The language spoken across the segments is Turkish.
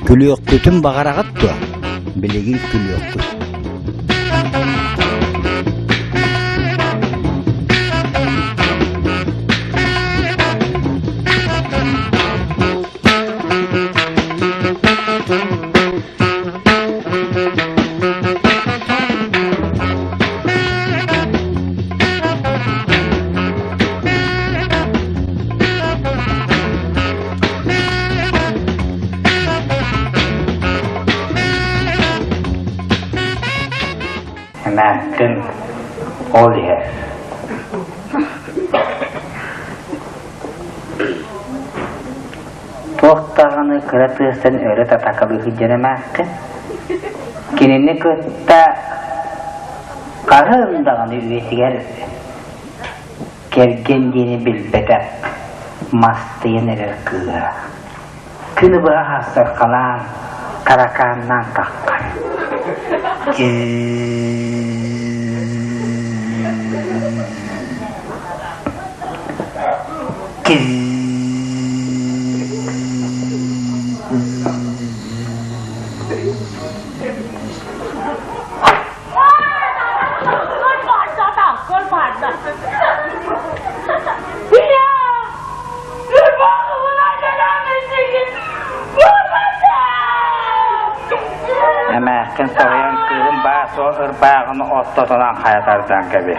Külüyöktütün bağırağıt da, bilegi külüyöktüt. Märk'in ol yer. Tohtağını kıratırsan öyle tatakalı hüccene Märk'in. Kinini kıtta karındağını üyesi geldi. Kergendiğini bilbedek mastıyın erer kıra. Kını bıra hasır kalan karakandan kakkar. Märk'in soğuyan kızın bağısı o ırbağını ottotulan hayatardan gibi.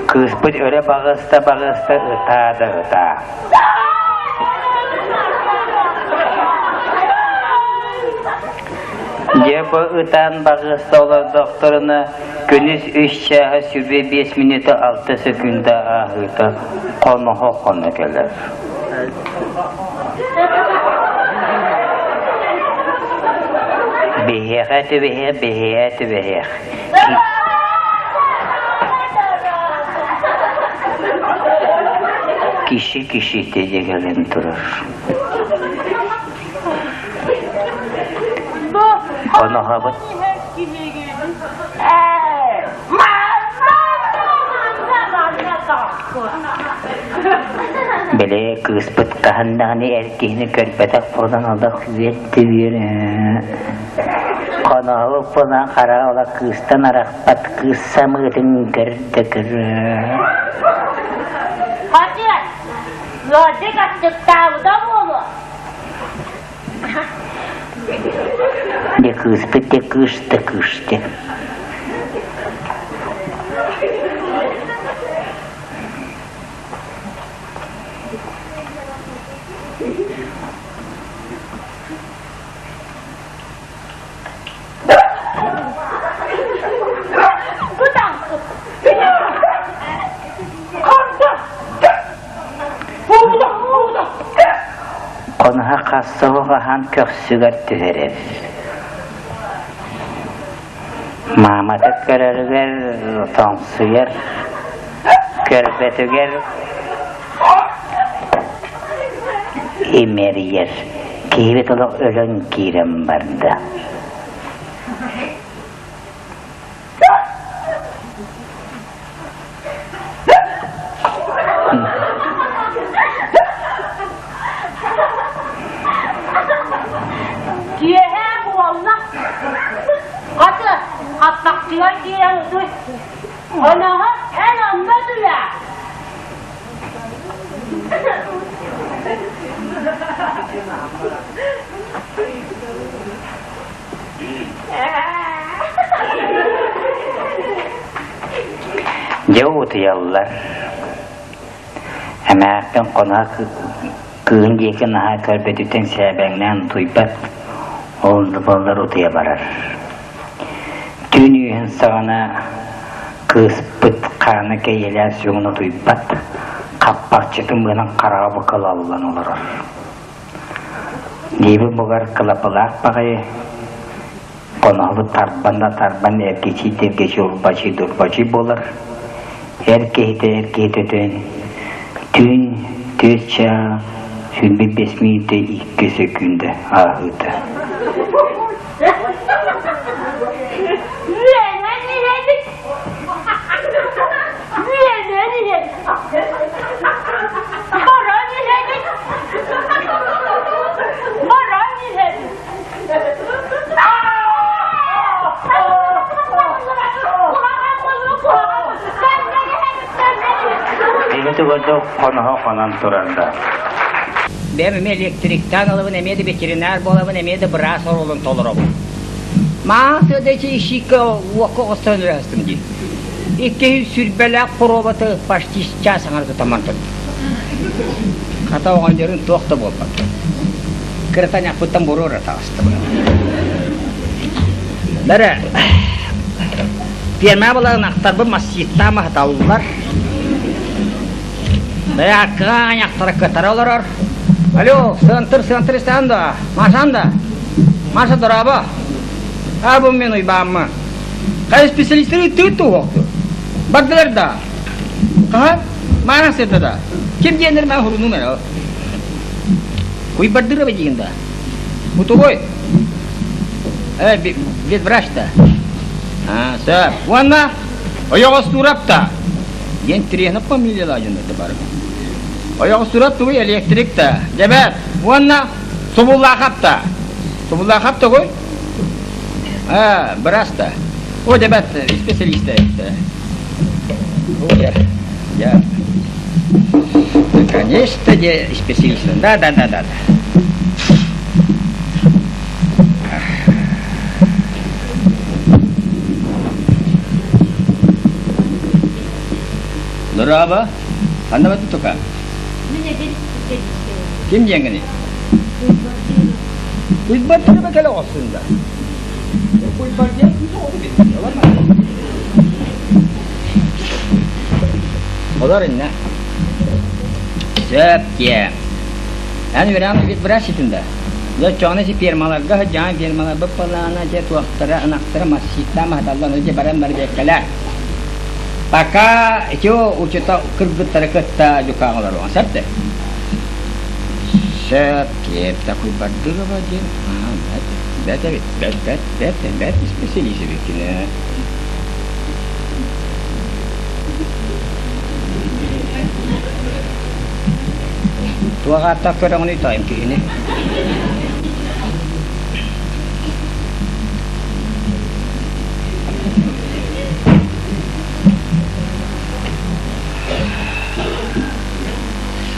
Kız bud öyle bağısta ıta. Ya bu ıtan bağısta olan doktoruna günüz 3 saat sübe 5 minutu 6 sekunda ahıta konu gelir. Behiyat. Kişi diye gelin durur. Onu habat. Bele kıspıt kahandağını erkeğini körpetak buradan aldak süzetti bir. Konağı buradan kara ola kıstan arakpat kıssamıdın gırdıgır. Hadi, lojik açık tavda mı olur? De kıspıt de kıştı. Konağa kassağı kahan köksüger tüherer. Mamadık görerler, tonsuyer, körbetüger, emeriyer. Kehbet olak ölen kirem barda. Atmakçılar diyen duy. Ona en anladı ya. Jauh yallar. Märk'in konağı kığın yekin aha körbetüten sebenden tuybat oldu bollar otuya barar. Dünüyün sağına kıspıt kanı keyeler soğunu tuybat kappak çıtım gınan karabı kılalılan olur. Gibi bugar kılapılak bakayı konağı tarban erkeçi durbaçı bolar. Erkeği dün tüçça sülbe 5 minute 2 sekünde ahıdı. Yine Öyle. Baran ileri. Baran ileri. Eğiti kodu konuha konan turanda. Benim elektrikten alıbın emedi veteriner bolabın emedi bıras orulun tolurabın. Mağazadaki işiki oku gösterürüstüm değil. 200 sürbelek probatı başçı sanardı tamantın. Kata oğan yerin toğda bolmak. Kırıtan yapıttan boru orata astı. Dara, firma boların aktarı masjidta mı hatalılar? Daya kan yaktarı kıtara olur. Alo, sentır istanda, masa doraba. Abi men uybam mı? Kay spesialistleri tutu oldu. Baktılar da. Kah, mana sırda da. Kim diyenler ben huru numara. Kuy bardıra bacığında. Butu koy. Evet, bir bıraşta. Ha, sir. Wanna? Ayağı surapta. Yen trihna pamilya lajında da barım. Ayağı surat tuğu elektrikta. Ceber. Wanna? Subullah kapta koy. Ha, bıraşta. O ceber spesialiste işte. O ya. Конечно, де специалист. Да. Doraba, anda batu tuka. Kim jengani? Kuit batu ne bakal aslında. Kuit batu ya kuit oldu bir. Yalan mı? Oların ne? Söpke. Yani verem bir bıraş içinde. Ya çoğunası firmalarga, can firmalar bu palana jet vaktara anaktara masjidta mahdallan önce barang bekler. Paka itu ucita kergetara kata juga ngalar orang sabda. Söpke takut badur apa je? Bet spesialis bikin. Tua kata kerang ni time ini.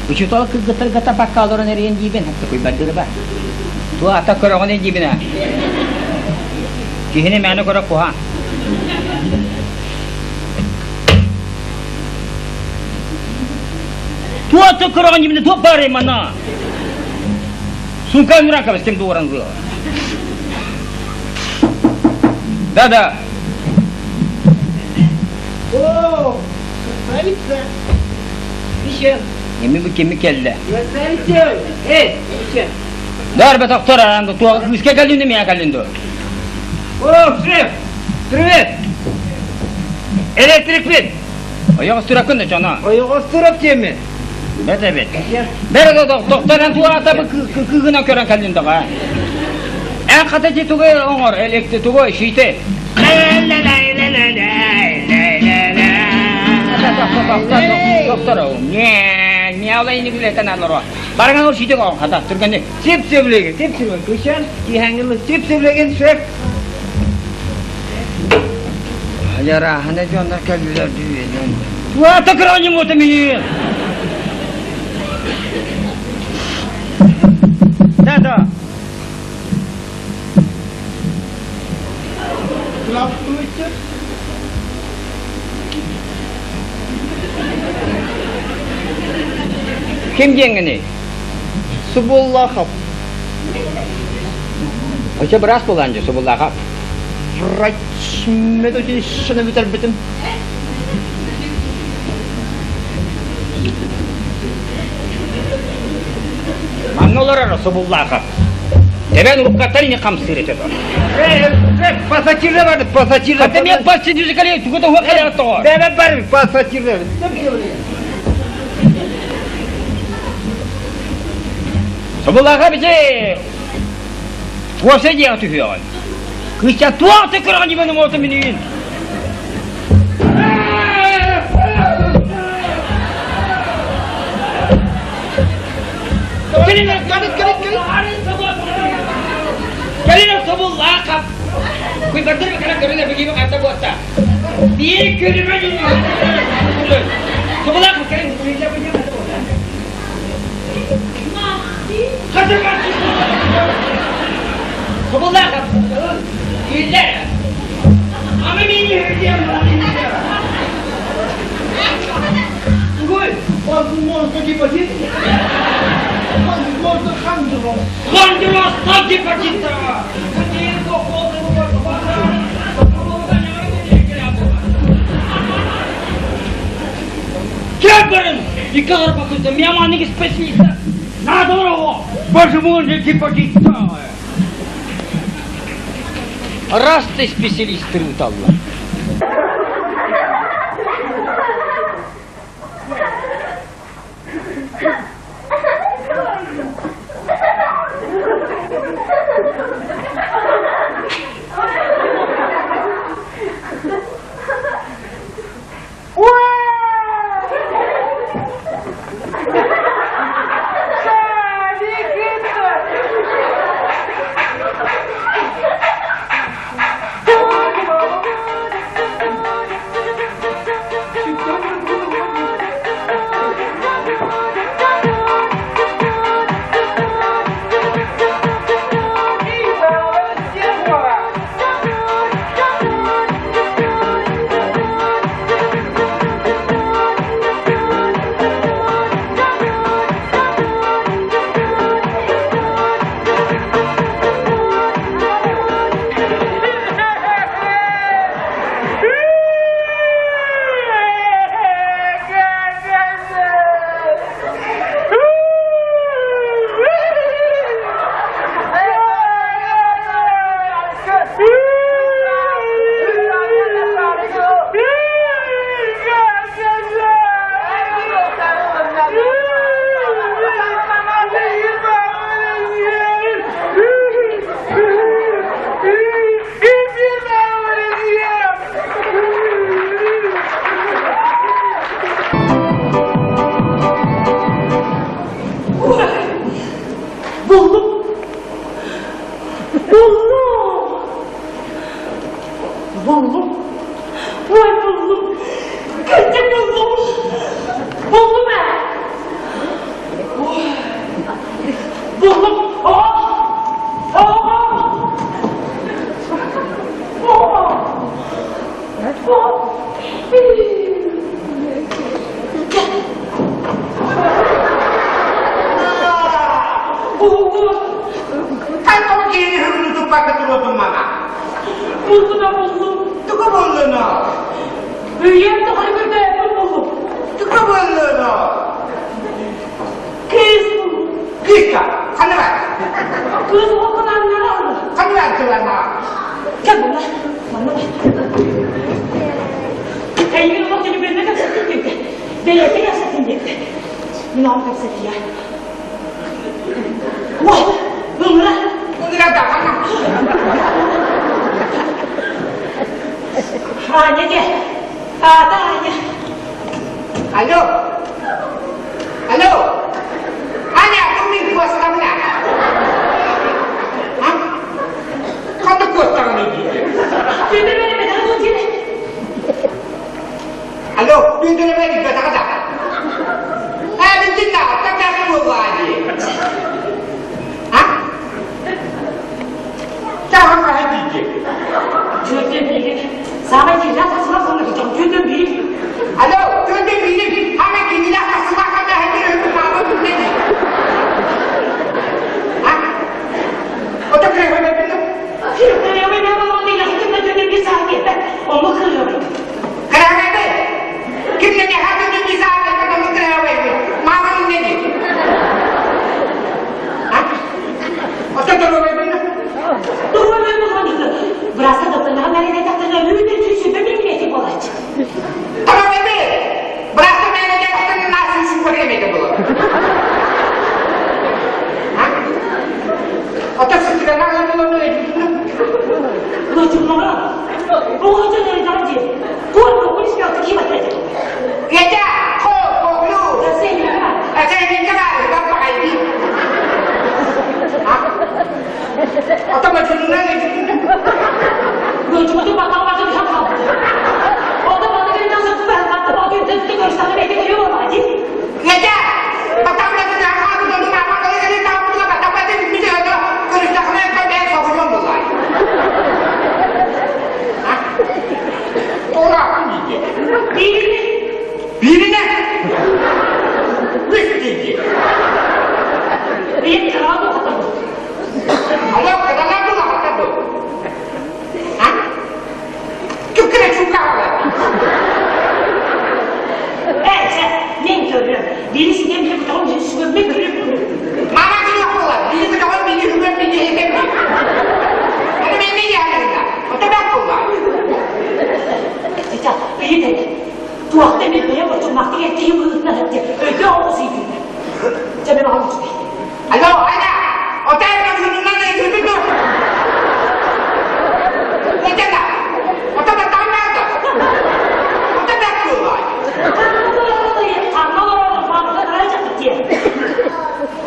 Ucu tol ke getar pakal orang dari yang jibin, tak kau badur bah. Tua kata kerang ni jibin ah. Kini mana korang kuha? Tua tu kerana ni tua bare mana? Sungkai mereka mesti dua orang dulu. Dah. Oh, baik sah. Isya. Ini bukan kelle. Baik sah. Isya. Dah betul doktor orang tu tua mesti kalian ni mana kalian tu? Oh, Привет. Elektrik pin. Ayağı sürakın da cana. Ayağı sürak yemi. Evet. Beri doktoran tua tabi kıgına kören kaldın da. En katıcı tuğu onlar elektrik tuğu şite. Doktor o. Ne olayını bileten alır. Barangan or şite kal kata Türkçe. Tip sevlegen. Kışan ihangılı tip sevlegen şef. Yara hane jonlar kalbiler diyor. Tua takranı muhtemeyin. Dah. Kim jengini? Subullahap. Aja beras bulanca sebelah. Raçmedo jadi sana bitar bitin. Mana orang sebelah. Ben rukatar ini kamsir itu. Pasakirler vardı, pasakirler. Kata niye pasakir sekali? Tuh tuh kali atau? Ben var pasakirler. Sebelah bize. Kuasa je yang tujuan. Kerja tua tekerang di mana mau temenin. Gelin lan, gelin. Gelin lan sabunla kap. Kuy bandır mı kana görüne begi bak ata bosta. Bir görüme geliyor. Sabunla kap gelin. Kuyica begi ata bosta. Hadi bak. Sabunla kap. İller. Ama beni hürriyem. Kuy. Kandırmaz sanki pakita. क्या करें? निकाल पकड़ तो मियाँ मारने की स्पेशलिस्ट है। ना दो वो बस मुझे की पकीता है। रास्ते स्पेशलिस्ट रूटा हुआ। başına ne gidiyor? Gözümüzü bakamadı bir hata. O da bana bir nasıl ben baktım o gün tepki gösterdi bekliyor mu hadi? Yeter! Batamladın ya, hadi dönün apartmanı gelin kapımıza batamadın bir şey oldu. Kırıştakını yapar ben sokacağım bunlar. Ha? Oğlan diyecek. Birine! Üç diyecek. Bir kral mı bakalım? Allah kadar bu hatta bu. Ha? Tüküre çukarlar. Evet sen ne söylüyorsun? Birisi demiş ki tamam birisi gömmek kırıyor. Mama kim yapıyorlar? Biri sıkılan, biri hürmet, biri hedef. Onu ben ne yerlerinden? O da ben kullar. Güzel, iyi dedi. Tuvalde bir oturmakta ettiği buyurtma etti. Öyle olmasıydı. Cemil Mahmut Bey. Alo, Ayda! O telefon yüzünden ne yüzünden dur? Ne dedi? O da ben nerede? O da bekliyorlar.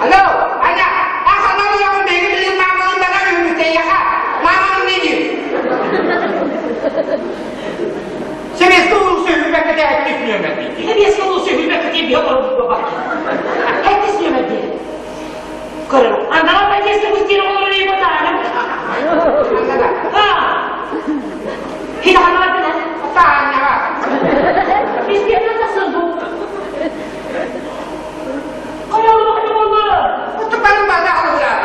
Alo, Ayda! Akşamları yapın beni bilin mamanın bana ümütte yakar. Mamanın ne diyor? Sen eski ulusu hükümete de etmişmiyor ben. Hepsi olursa hürmet diye bir yol olur baba. Hepsi hürmet diye. Karım, anlamak ben kesin bu tiro olur iyi bu tane. Ha. Hiç anlamadı ne? O da anne var. Biz bir yerden nasıl bu? Kayalı bakayım onları. O da benim bana alacağım.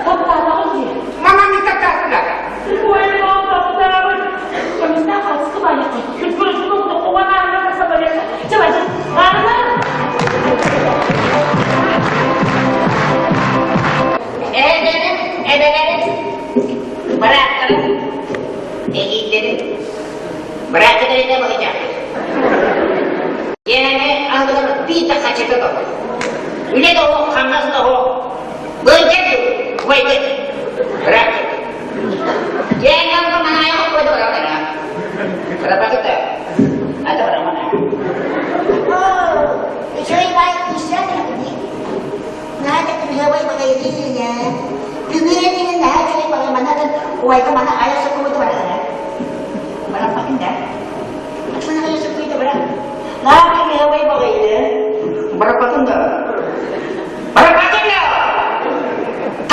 Bak daha diye. Mama bir takasınlar. Bu evi aldı bu tarafı. Temizden kaskı var ya. Üç kuruşu da ovan ağrına nasıl böyle? Çabacı. Ağrına. Ebelerim, bırakırım, eğitlerim, bırakırım bakacak. Yani anladın bir de kaçırdı da. Öyle de o, kanmaz da o. Böyle koydu, bırakır. Yani anladın bana ayağı koydu bırakır. Bırakır da, hadi bırakma. Chơi bay đi sát là cái gì? Nói chắc cái hơi bay bằng cái gì nhỉ? Cứ nghĩ đến là chơi bằng cái mana quay cái mana ayah suku itu berapa ya? Berapa indah? Mana ayah suku itu berapa? Nah, cái hơi bay bằng cái gì? Berapa tunda? Berapa tunda?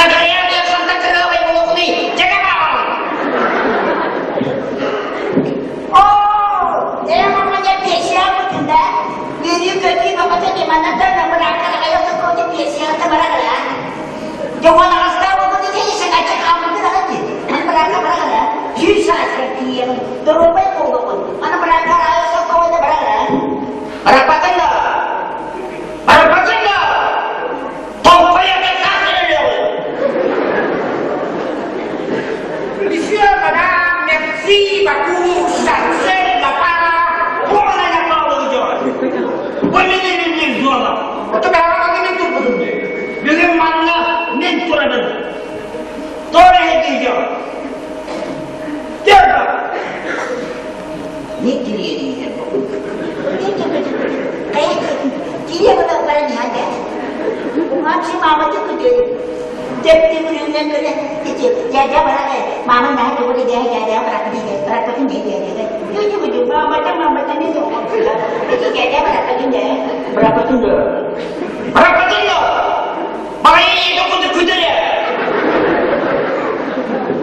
Ada yang santai kenapa ibu aku ni? Jangan mau. Oh, dia namanya Besia betul dah. Jadi pergi bapak di mana dan berangkat ayah suku itu Besia itu berapa ya? Jangan nak tahu apa dia jadi sengaja kamu tu lagi. Mana berangkat ya? Bisa seperti yang terubah pun. Mana berangkat ayah suku itu berapa ya? Berapa tunda? Berapa tunda? Tunggu yang kasih dia. Monsieur, madame, merci, bagus, santai, lapar. Bukan yang mau berjual. Bukan ini berjual. Itu berapa ini tu betul ni? Bila mana ni turun? Turun dia. Tiada. Ni dia dia. Kayak dia betul orang ni ada. Macam mama tu kerja. Jadi punya kerja itu jaga berapa? Mama dah tu boleh dia jaga berapa tu dia. Itu juga mama ni tu. Jadi jaga berapa dia? Berapa tunda? Berapa tunda? Bayi itu pun terkuda dia.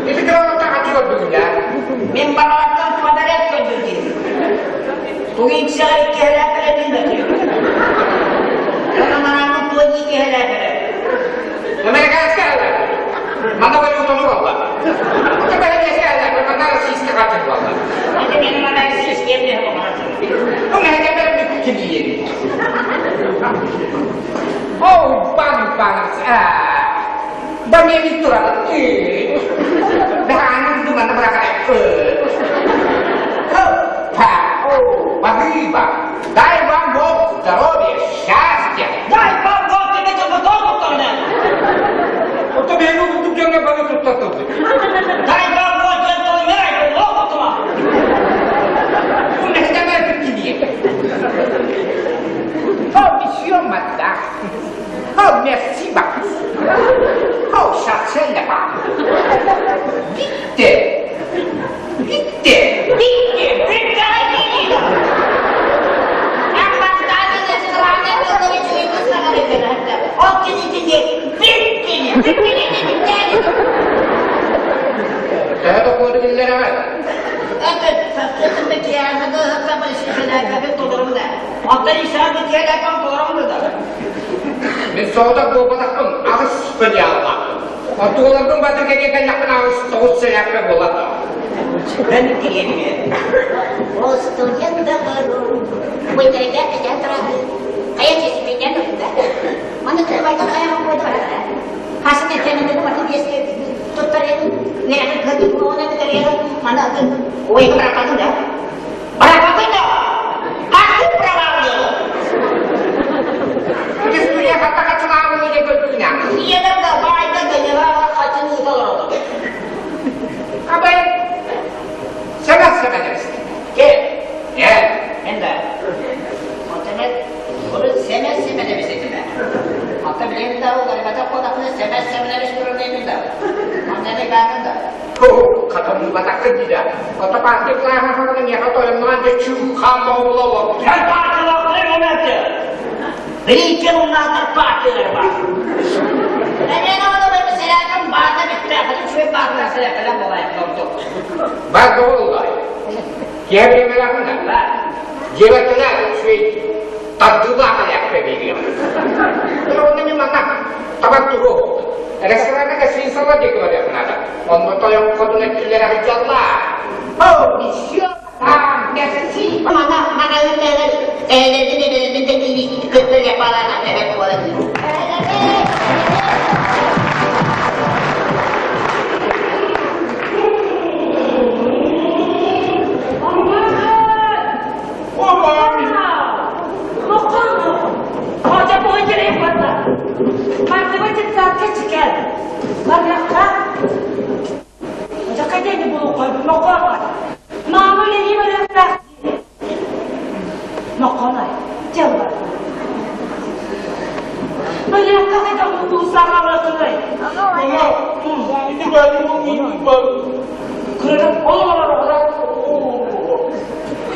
Itu kalau tak cukup begitu. Memang akan pada dia terjadi. Tunggu saya kira kira ni. Kalau mana pun pergi kira kira. Mereka sekarang. Mana boleh utama apa? Kita boleh sekarang. Mana sistem kacau apa? Nanti mana sistem dia apa? Kau nak jaga begini. Oh, bang, banyak itu lah. Dah itu mana berapa? Oh, bagi bang, дай вам Бог здоровья, счастья. Дай вам Бог тебе betul betul. Untuk dia untuk jangan bagi betul. Дай вам Бог jangan merah betul betul. Udah jangan begini. Oh, monsieur, madame. Oh, merci, bagus. Oh, Güller evet. Evet, tasdikindeki yargıda hıkkabı şişeler dolarımda. Hatta işaret yerlerken dolarımda da. Ben soğuda boğbatakpın, ağız süpürge alma. Otuğulardan batır kekeken yakın ağız soğut seyakla boğladı. Ben de diyemiyorum. O student da baru. Bu derece kejan terakhir. Kayak sisi pinjam juga. Mana terbaik kayak mau buat apa? Hasilnya jangan itu waktu dia tutor yang nggak ada gaji mau nanti dari mana tuh? Oh, itu berapa tuh dah? Berapa tuh dah? Aku berapa tuh? Itu sebenarnya katakan selalu ini kebetulan. Iya dah, dah baik dah gaya kacau itu loh. Apa yang? Sangat-sangat jelas. Ke? Ya. Enggak. Otomet, bunu semez demiş içinde. Hatta bileğini de o galiba kodakını semez demiş durumunu da. Annemi beğendin de. Oh, kata batakkan tidak. Kata pasti kelahan ya kata yang manja cukup mau lalu. Sen parçalarını yöneltti. Beni için onlardan parçaları var. Ben onu böyle selamın bağda bitti. Hadi şöyle bağda selam falan bu ayet oldu. Bak doğru. Dia beri merah mana? Jiwa kena sui tak juga akan yang berbeda. Kalau ini mana? Tamat tuh. Restoran ke sini salah dia kalau dia kenal. Untuk yang kau tuh nak kira hajat lah. Oh, bisa. Ah, biasa sih. Mana ini kerja kepala nak ada kuala ni.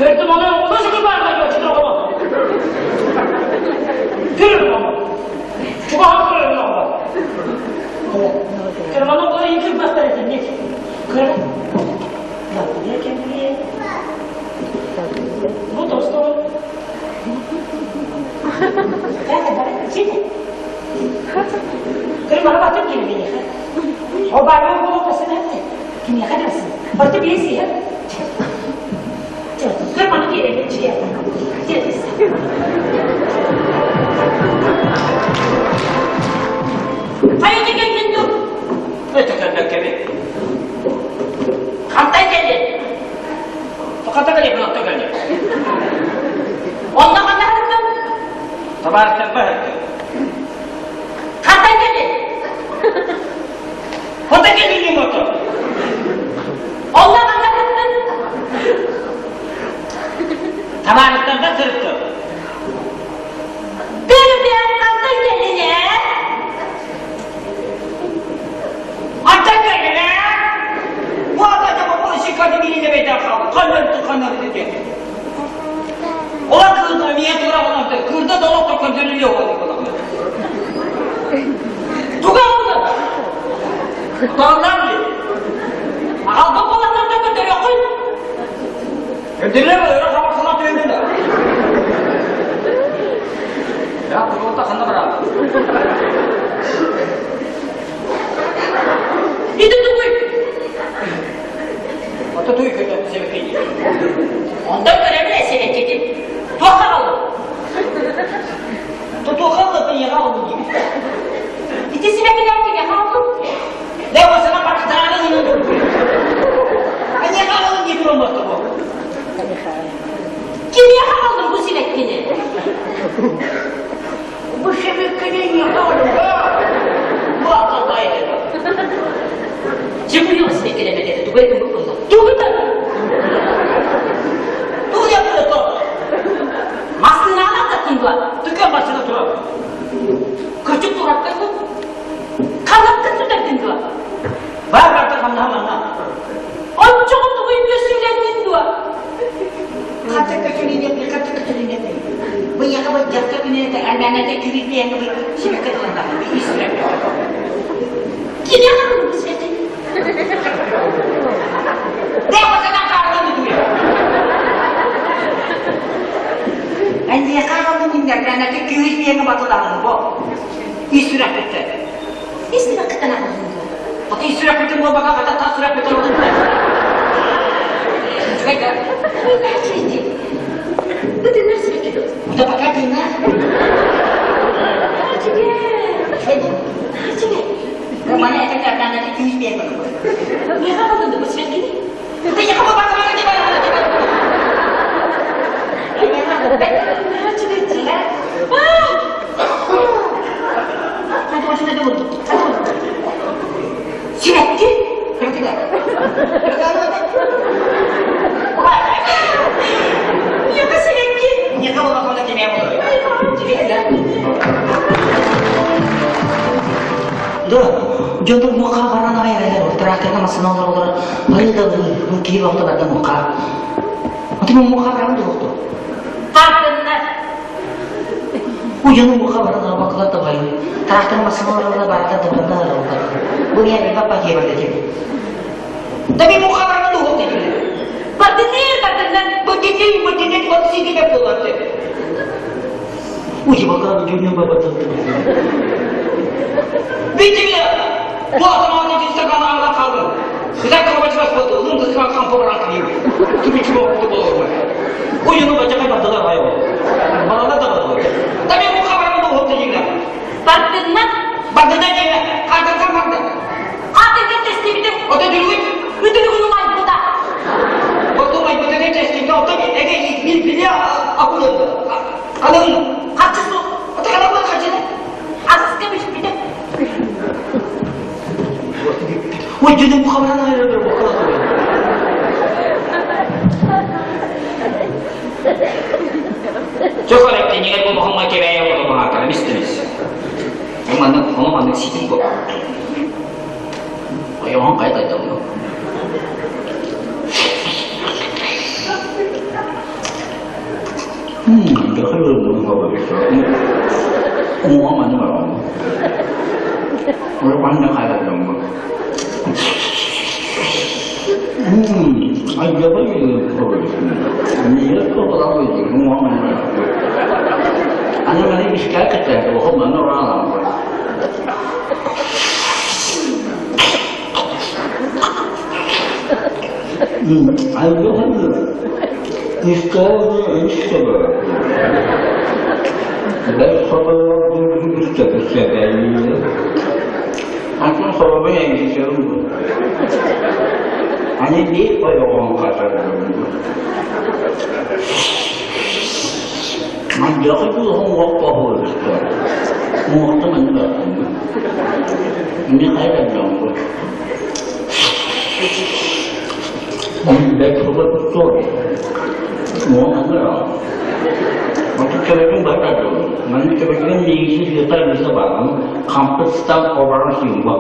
Gördüm onu nasıl bir bardak götürdü onu? Görün onu. Çok ağır görün onu. Kırmanın onu yıkıp gösterirsin. Ne? Kırın. Ya buraya kendini. Bu dostum. Kırın bana batıp gelin beni. O bardağı bu noktasını hepsi. Kim yakarsın? Batıp birisi ya. Kırmanı bir yere geçiyor. Gelirsin. Hayır geldin dur. Ne tekerlek gibi? Kantay geldin. Tokata gelip ne yaptı geldin? Ondan bana hakkım. Tabar terbe. Kantay geldin. Hoda geldin yumurta. Ondan bana hakkım. Tabarlıklardan sırıttı. Benim bir kantay geldin ya. Ancak kendine bu adamı bu şikayeti birine bedel kaldı. Kalbim tıkanır dedi. O kırdı, niye duramamadı? Kırdı dolap da kontrolü yok oldu. Tukaldı. Tutanlar mı? Aldı kolanlardan gönderiyor kız. Gönderiyor öyle kafasına dövdüler. Ya bu yolda kanı bırak. Itu tuh. Atau tuh ikut seperti. Ondan görebilir seni çekip. Tuhalı. Tuhalı ben yakalı gibi. İkisi bekler ki yakalı. Ne o sana bak tanrı yine. Ben yakalı gibi olmadı bu. Kim yakaladı bu sinekini? Bu sinekini yakaladı. Bu akıldaydı. Cemil masih kena beda tu baik tu betul. Tu betul. Tu yang betul. Masih nak tak tinggal. Tu kan masih nak turun. Kerja tu rakyat tu. Kalau tak sudah tinggal. Bapak tak mana. Oncom tu kau yang sudah tinggal. Kata kecilnya. Banyak apa jaga ini tak ada nanti kiri yang siapa kata nak Islam. Kini apa tu? Andiye kaldı minderden de köyüz bir yerine batılanır bu. İstirap etti. İstirap kıtana kızım. Batı istirap etti bu baka kata ta istirap etti onu. Çıkaydı. Bu dinler sürekli. Bu da bakar dinler. Rumahnya etek-etekan nanti köyüz bir yerine batılanır. Ne kadar bu sürekli? Kayaknya kamu bakar di mana? Sürekli. Ya da sürekli. Ya kamu bakal lagi memang. Dah, jodoh muka karena ayah terakhir sama senang orang lain dah mungkin waktu ada muka. Nanti mau muka berapa tuh waktu? Farkında. Jangan muka berapa waktu kata bayi. Terakhir sama senang orang berapa tuh benar waktu. Bunyi apa pagi pada jadi. Tapi muka berapa tuh waktu itu? Kadından. Begini waktu sih kita pulang tuh. Bakal dunia bapak tuh. Bijinya, buat orang yang jadi sekarang anak kamu. Kita kalau baca foto, lu nggak sekarang kampung orang kiri. Cuma waktu bawa. Jangan baca kan pada lah ayo. Malah tak tahu. Tapi muka orang itu waktu juga. Farkında. Bagusnya juga. Kata kamu. Atın ki teslim edip. Oke dulu. Bütün bunu var burada. Waktu main betul testing kau tu, pilih aku tu. Kalau Kaçısı. atau kalau aku kerja. Asıl demiş bir de. Jadi muka mana ada bakal tu. Coba lihat ini kan bohong lagi bayar waktu mahakam mistis. Kamu mana sih kok? Oh yang orang kaya tak tahu. Dia kan belum kau begitu. Semua mana orang? Orang mana kaya dong? Aja bagi kau. Ini kau orang begitu. Semua mana? Anak mana iskak kita, kau mana orang? Ayo kan? İşte ben sabahları istedi. Aslında sabahı en güzel bu. Hani değil böyle olan kadar. Ancak itu orang waktu itu, muhtemelen mana? Ini kayak dong. Baik sobat betul. Semua ada. Waktu kemarin baca dulu, nanti kemarin diisi kita bisa bangun, kampus start orang siapa.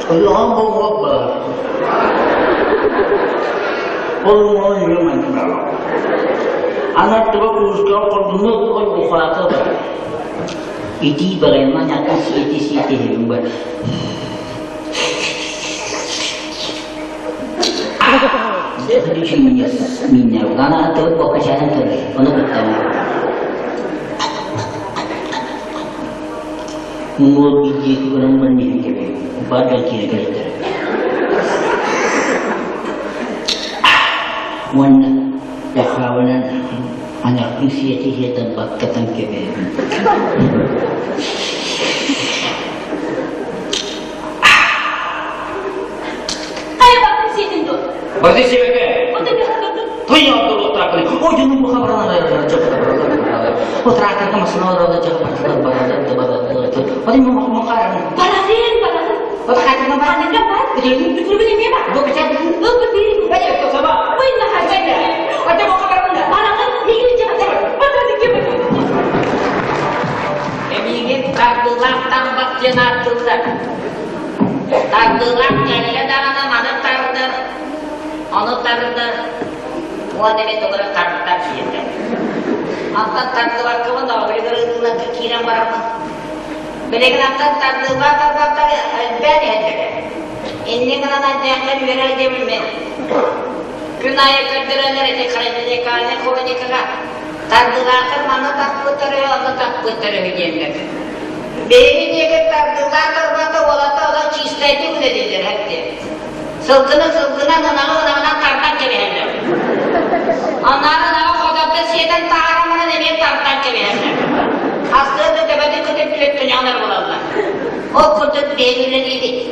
Allah Akbar. Allah yang mana? Anak tua kuruskan kalau dulu kau Iti bagaimana nyata si hebat. Jadi minyak, karena itu kok kesehatan tu, mana betul. Mungkin biji itu orang berniaga kebe, badan kira-kira. Mana dah kawanan anak usia tempat ketang kebe. Kayak bakın senin dur. Berarti siapa? O da bir hakikaten. Tuyul dulu terakhir. Jangan buka berana cepat. Terakhir kan masih orang cepat berana. Tadi mau makan. Balasin. Terakhir kan Bana ne var? Begini. Betul betul ne var? Dua kecil. Dur bir. Banyak tu sama. Bu ne hacı? Ada mau kabar anda? Bana kan ilgili cepat. Bana ne gibi? Emingin tagılak tambak jenatılak. Tagılak geliyor darana mana tardır. Onu tardır. O demek olarak tardır şeyde. Hatta tagılak kıvın da oraya göre kiran var mı? Belki hatta tagılak vereceğim ben. Günahı kırdıranlar ete karayı kâne kovani kâga. Tardılar kırmanı tak pıtırıyor, onu tak pıtırıyor diyenler. Beni diye tardılar kırmanı ola çiğstaydı mı dediler hep diye. Sılgına nanalı tartak gibi hem. Onların ama kodakta şeyden tağıramına demeye tartak gibi hem. Hastaya da tepede kıtıp bile dünyalar bulallar. O kudret beğeniliriydi.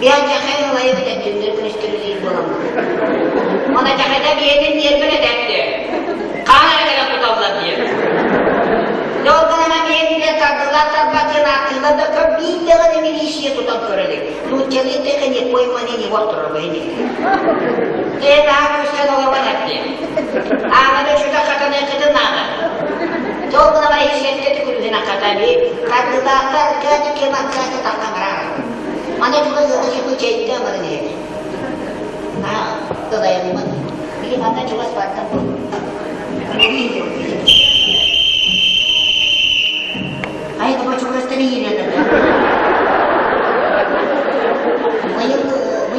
Bir an cahil olayı bir de dündür kırıştırılıydı bulallar. Ona cahilde bir yerin diye böyle derdi. Kanara kadar tutallar diye. Yoldan hemen bir yerin diye tardılar, tarbacın aklına da kır bir de bir işe tutan köreli. Nuçalı tekeni koymanını oturur beni. Daha göster olamaz hep diye. Ağabey şurada katana kıtın ağabey. Yoldan hemen hissetti kulübüne katanı. Tardılar, gadi kemat gadi takamara. Mana juga itu cerita mana ni? Nah, tu dah yang mana? Ini mana coba Spartan pun. Ayah tu macam orang seteri ni ada. Macam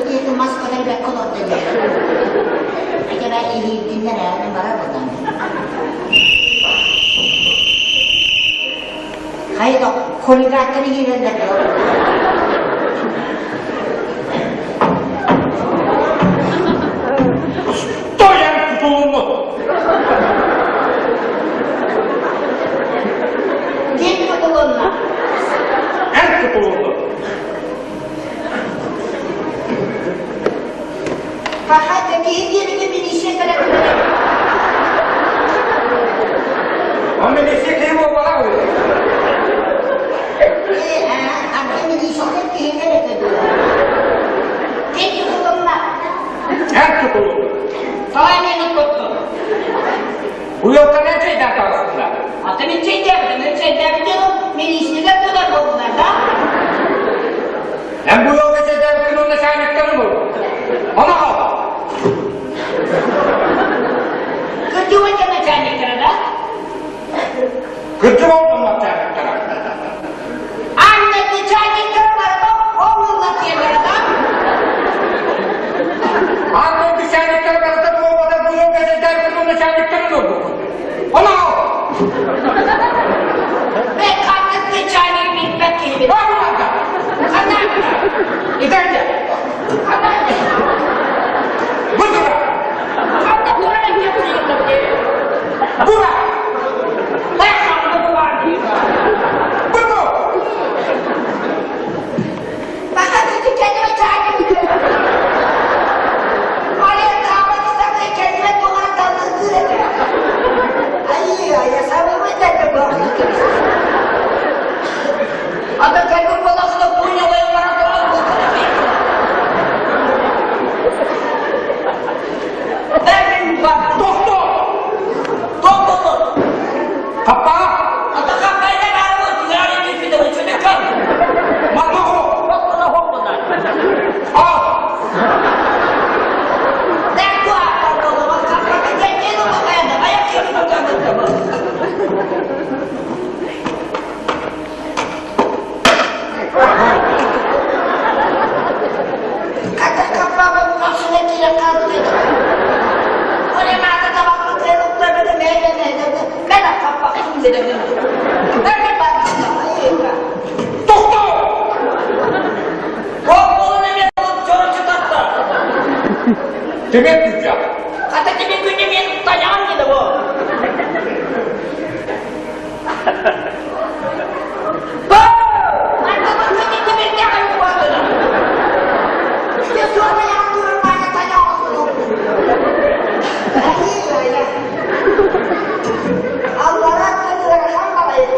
itu mas pada berkau tu dia. Ayah dah ini dinner ada marah bukan? Ayah tu kolgat ni ada. Kim tutulunla? En tutulunlu. Fakat hindi bir işe kadar. Ama ne şey kim o bana o? Ada bir işe kadar Kim tutulunla? En tutulunlu. Tamamen tuttu. Bu yolda ne şeyden kalsınlar? Atımın şeyden diyorum. Melisini de tutar oldular da. Ben bu yolda şeyden kılığında şahitlerim olur. Ona al. Kırcıma cana çaylıklara da. Kırcım oldum bak şahitlerim. Annesi çaylıklara var da. Oğlunla yerlere da. Annem bir şahitlerim arasında bu yolda şeyden kılığında şahitlerim olur. Ona al. Ve karnesi çaylık bitmek gibi. Var mı orada? Kadar. İleride. Burada. Kadar durarak yapıyorlar diye. Burada. Ben kanlı bu var diye. Burada. Fakat itu kendime çağırdım. Oraya damat istemeye kendime dolar damlasını dedi. Ay sabırımı dedim bu. Ada kalbim balasına punya bayılara dolar bu. Ben bak doktor. Doktor. Kapağı. Ada kapayla araba tirari bir fide uçunu kal. Matmahu. Doktora hoppunlar. Al. Ben bu arada olamaz. Kapayla geçen olmaya da ayak yerine kalmadı. Kata kapağımın karşısına yakardı dedi. Oraya mağaza tabaklı kıyılıklarını da beğenmedi. Ben de kapaktım dedim. Ben de baktım. Doktor. Doktorun emri olup çoğu çıkarttı. Demek tutacağım. Kata kimi günü benim tutacağım dedi bu. Anne bakın bir de aynı vardı. İşte sonra yaptırım bana tane olsun. Ay. Allah'a tanrılara hamdalayı.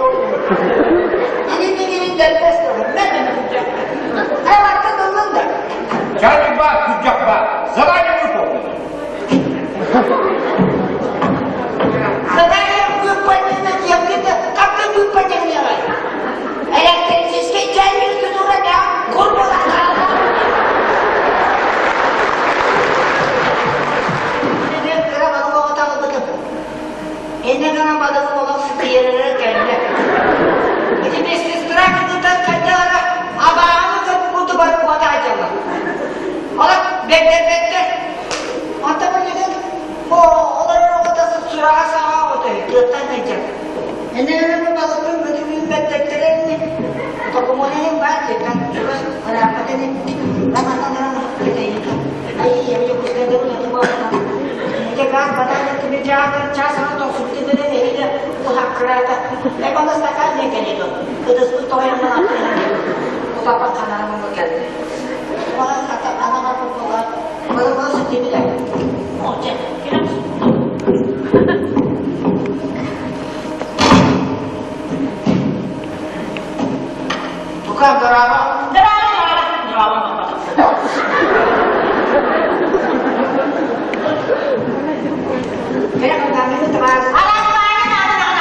Birinin derbest olur. Ben de tutacağım. Hayvatta durun da. Çaylık var, tutacak var. Zavallı yok oldu. Kadar büyük patatesi yapıyor da kapı büyük patatesi yapar. Elektriksiz geçen bir duracak. Kurbalar kaldı. Ben kıramadım o otağı bakıp. Eline kanan balığı olan sıkı yerlere geldi. Bizim ististra kıtıdan kendi ara abağını kapı kutu barı kutu açalım. Ola bekle apa ini? Lama kita ini. Ayah yang kita dulu yang tua. Jaga badannya kebijakan casa atau seperti ini dia buat kereta. Lepas setakat dia kan itu. Terus itu yang mana? Apa kanan membagian? Orang kata anak aku buat baru sedih dia. Oh jangan kira. Bukan berapa? Kaya kung kami ito tawag. Alam mo ba yan? Alam mo ba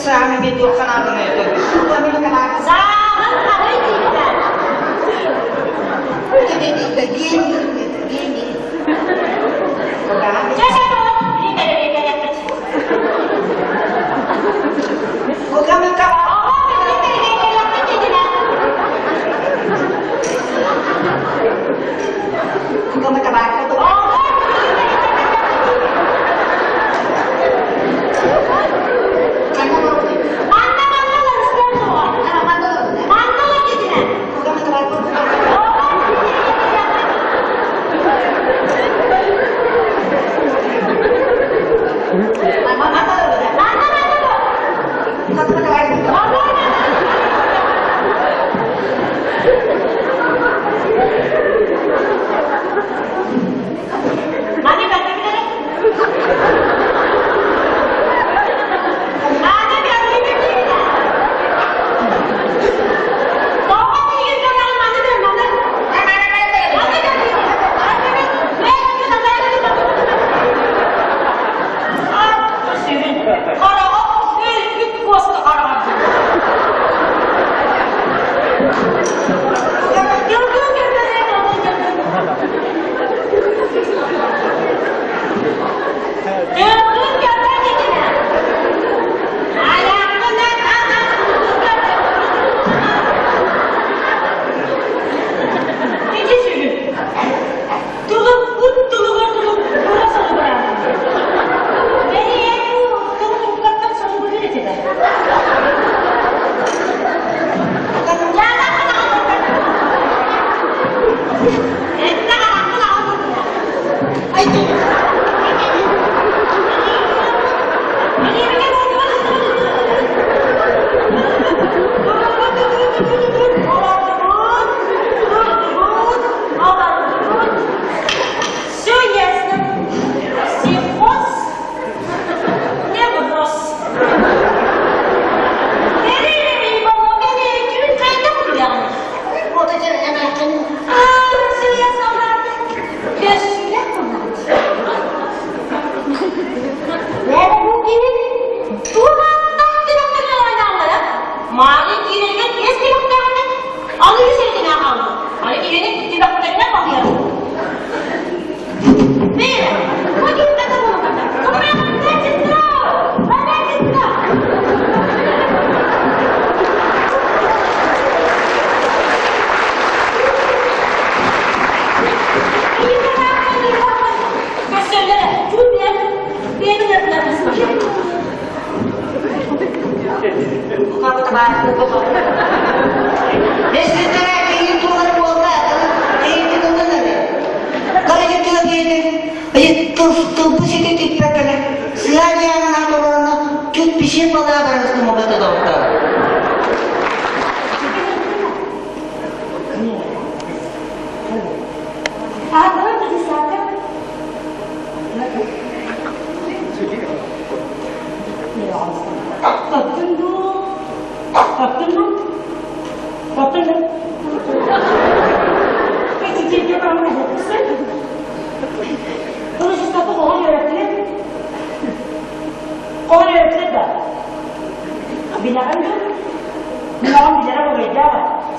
sa amin dito ka natin ito. Kami na kanakas. Saan ka rin dito? Gini. Jasa mo! Huwag kami ka. Huwag kami kabaka ito.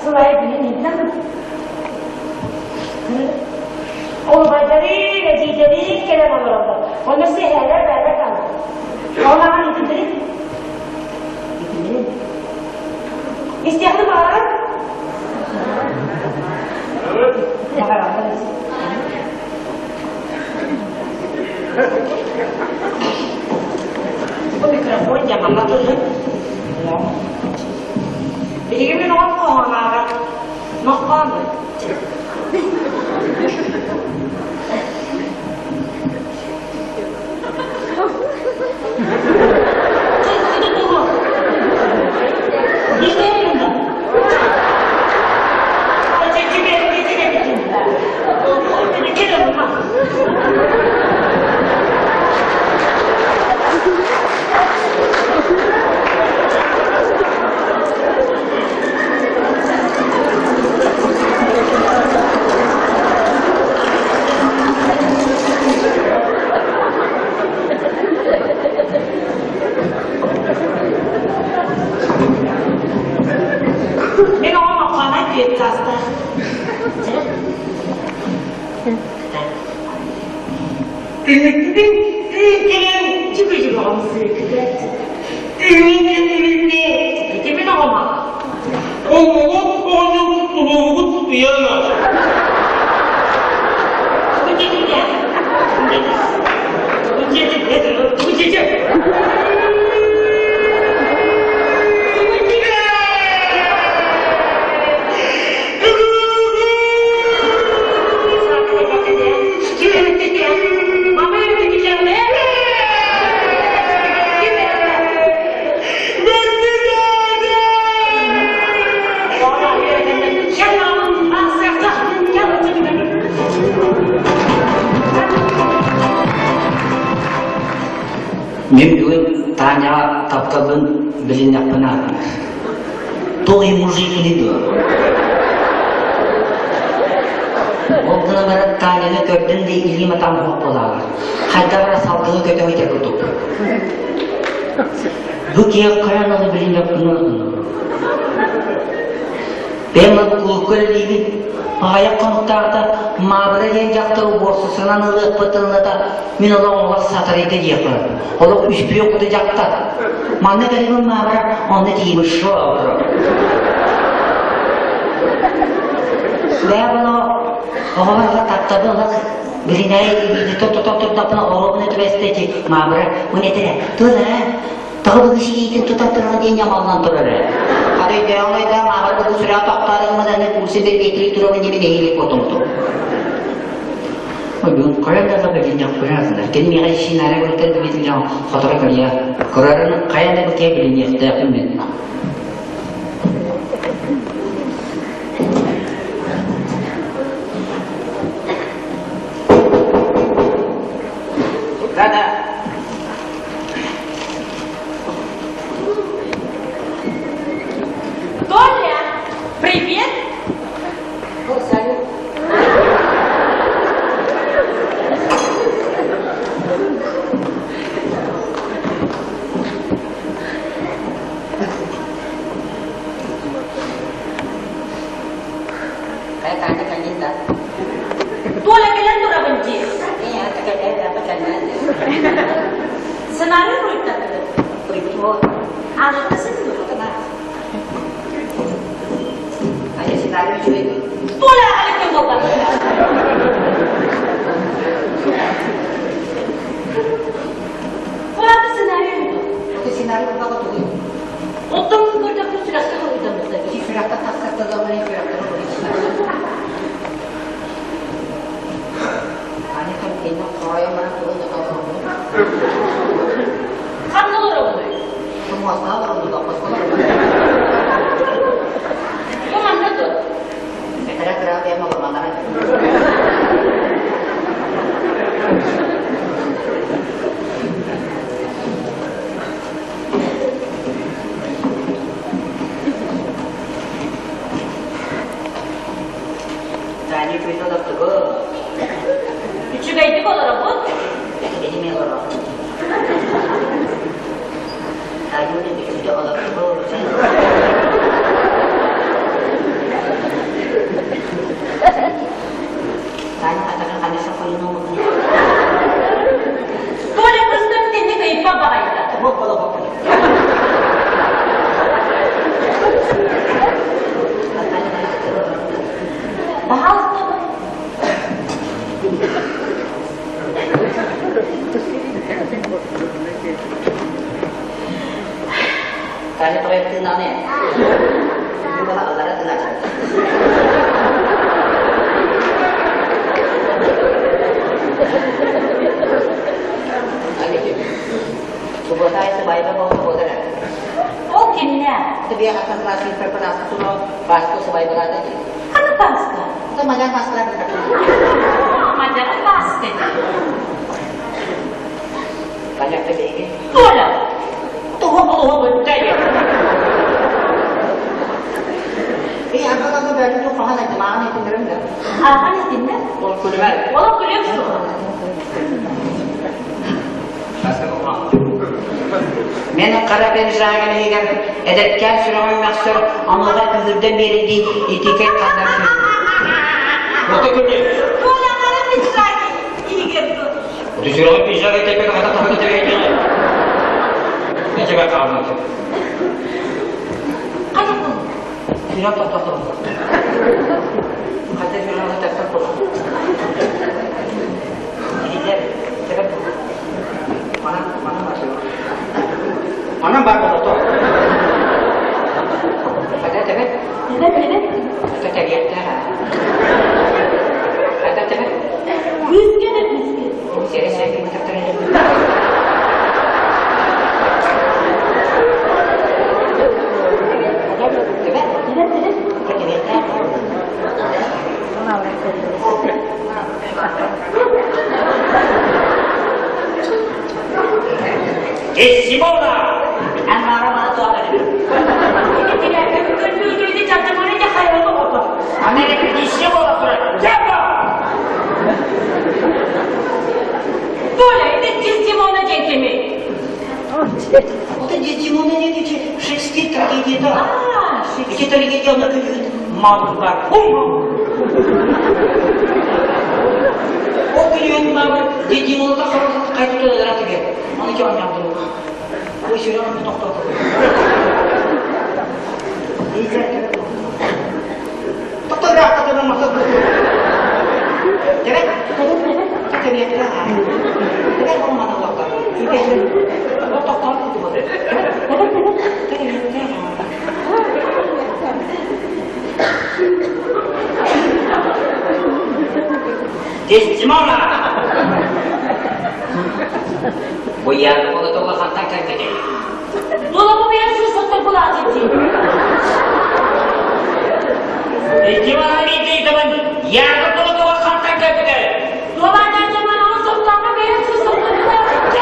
Sıla'ya bilin insan. Olmayacağını, neticeli kelem olur orada. Onu seherler böyle kalır. Onlardan itindirin. İtindirin. İstiyaklı bağır. Evet. Bu mikrofon yamanla durun. Bilgimin olma onlara. Nokta mı? Ben o makama büyük kasta. Ülkenin çıkıcı olması kıdret. Ülkenin olmak. Onu kutlayamaz. Bu gece gel. Bu gece gel. Bu gece. Men bugun Tanya taptabın bilin yapına. Toy muzikini diyor. Olduna beri Tanya'nı gördün de ilgimi tam hop olar. Hatta bana saldığını kötü tutup. Bu kiye karanalı bilin yapına. Ben kulkuleliğin ayak konuklarda mağbara yenecektir borsasından ılık pıtılını da min ola satırıydı yıkır. Ola üspü yok olacaktır. Manne garimin mağbara onda tiymiş şu olur. Ve bunu oğlarla taktadı ola bilinay tutup tapına oğlunu tüvesteci mağbara bu nedir? Dur ha? Tahu bu kişi yiğitin tutattırını diyen yamaldan durur. Hadi devam edelim, ağırda bu süre taktarılmadan ne kursu bir bekli durumun gibi değilik otomdu. Bugün kayanda da bilin yapıyorlar. Kendim yağı işin ara görükleri de bilin yapıyorlar. Fotoğraf görüyor. Kurarın kayanda bu keye bilin yapıyorlar. Rada. Толя, привет! О, салют. Kayak kakak kan cinta. Толя, kalian tuh udah benci. Iya, kakak dia dapat kan aja. Senaryo berita. Berikut. Anak kesin dulu kenal. Ayo sinari juga itu. Toля kali yang gue bantu. Kalau senaryo itu, Oke sinari apa kau tuh? otong kerja pun sudah sekali udah betul. Si Firaka tak kata kau ini Firaka kau ini sinari. Ani kan kena kau yang mana turun ke kau. Kamu orang itu. Semua tahu juga pas kau. Yang mana tuh? Kira-kira dia mau kemana? Tadi itu udah tuh. Juga itu kalau robot. Jadi melorot. Tadi udah itu udah tuh. Pasto sebagai berada. Ano pasta? Ito magang pasto lang. Madara pasta. Banyak terjadi. Wala. Tuhog tayo. Apa kamu dari itu faham aja mana itu berendah? Ano tinda? Kalau kuliah. Wala kuryokso. Men qarab berishgan ekan, edetgan so'rag'im maqsad onadan uzrdan berdi etiket qanday so'z. O'ta ko'p. Wala qarab berishgan. İgirdi. O'ta so'rag'im berishgan etiket qanday taqdim etgan. Necha qildi? Qani bu? So'rab to'xtatdim. Qanday so'rag'im to'xtatdim. Ini cepat. Mana masuk? Mana baru betul? Ada cepat? Evet. Ada cari aja. Ada cepat? Rüzgar. Seri macam tu. Cepat? Evet. Cari aja. Simona! Ang marah tu ada. Ini tidak betul ini jangan mana dia kaya apa? Anda ni pergi Simona tu. Siapa? Böyle ini çizgi ona çekimi. Это Димона не видите, Шекспир трагедия, да. Эти трагедии она говорит, мама, O biliyorum ben dediğim oldu sonra kayıtlı olarak gel. Onu ki anladım. Bu işi yok bir nokta. Doktor bırak da ben masada. Evet. Kita lihat lah. Kita mau mana doktor? Doktor itu boleh. Kita lihat. Gimana? Boyar kalau tu kau hantar kan kita. Dolabı bir yere sırtı kulağı ciddi. Gimana ni teman? Ya kalau tu kau hantar kan kita. Dolabı zaman onu sırtlarına bir yere sırtı kulağı ciddi.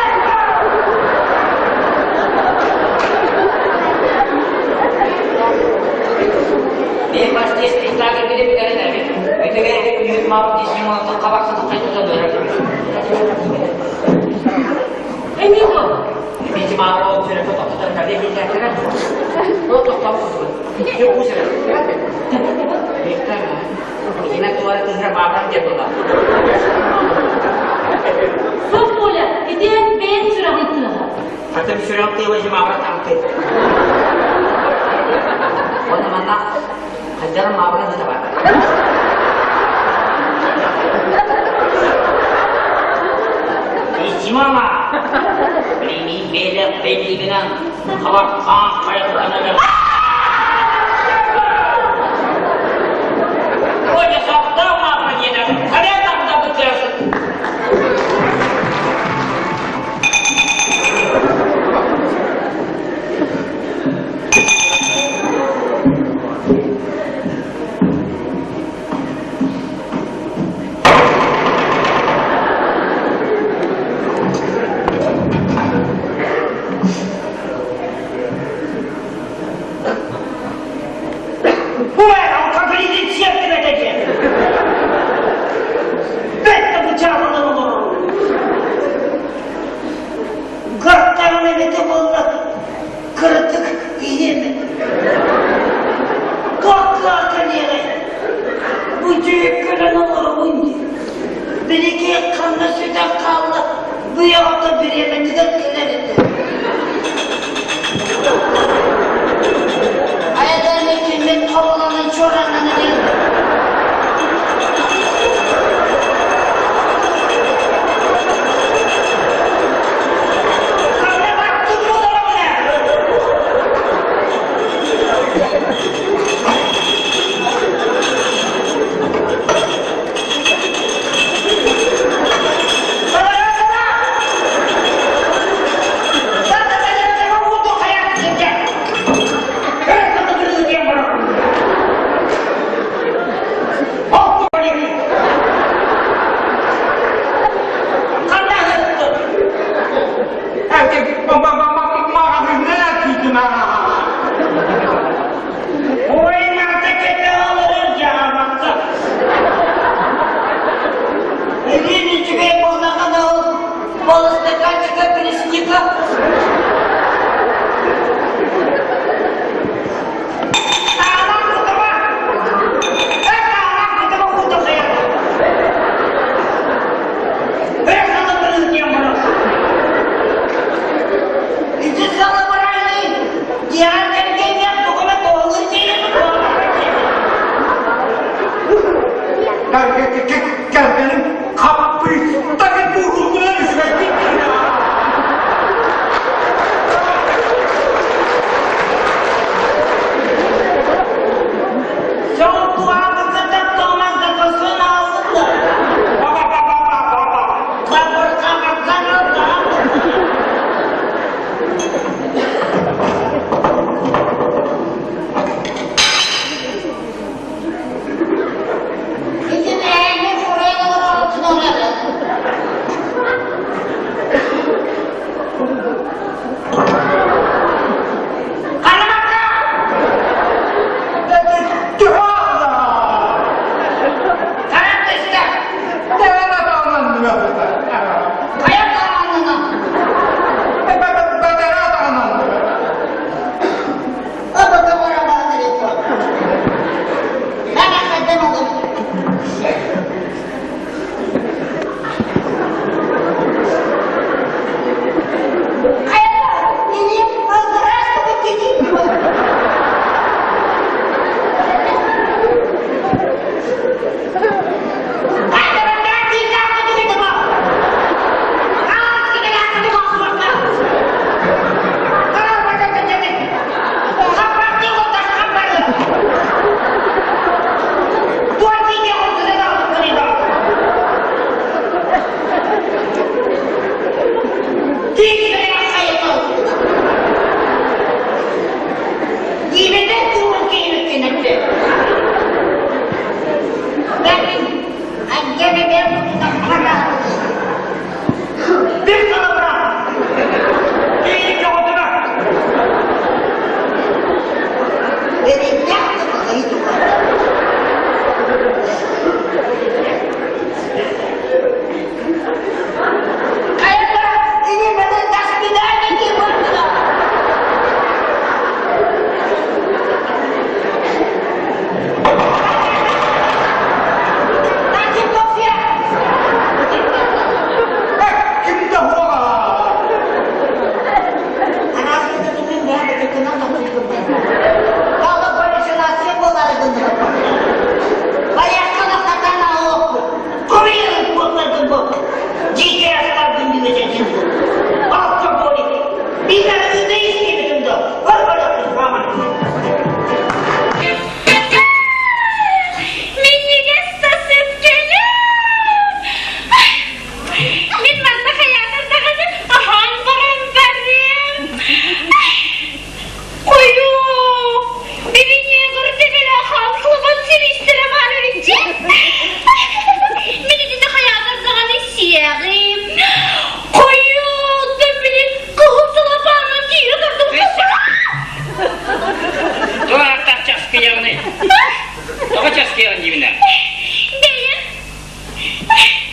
Dia pasti istilah berbeda dari tadi. Itu kan dia mau di sini mau kabak satu kali tu dah. Emin ol. Bici mau sudah foto foto tadi kita kan. Foto foto. Dia usir. Kita. Ini keluar tu sudah makan dia tu lah. Çok böyle. Gidelim beyin sürekli kulağı. Kata sudah tu wajib makan tangkap. Mana hajar makan kita pak. Gimana? Ini beda dengan kalau kayak mana? Oh ya tahu apa dia dah? Ada tak dapat jelas? benim kapıdaki burulduğuna düşmek. Son kulağımızda da doğmaz da kosunu alsın da. Kapır kapır da. Bizim evimiz buraya kadar altın olarak.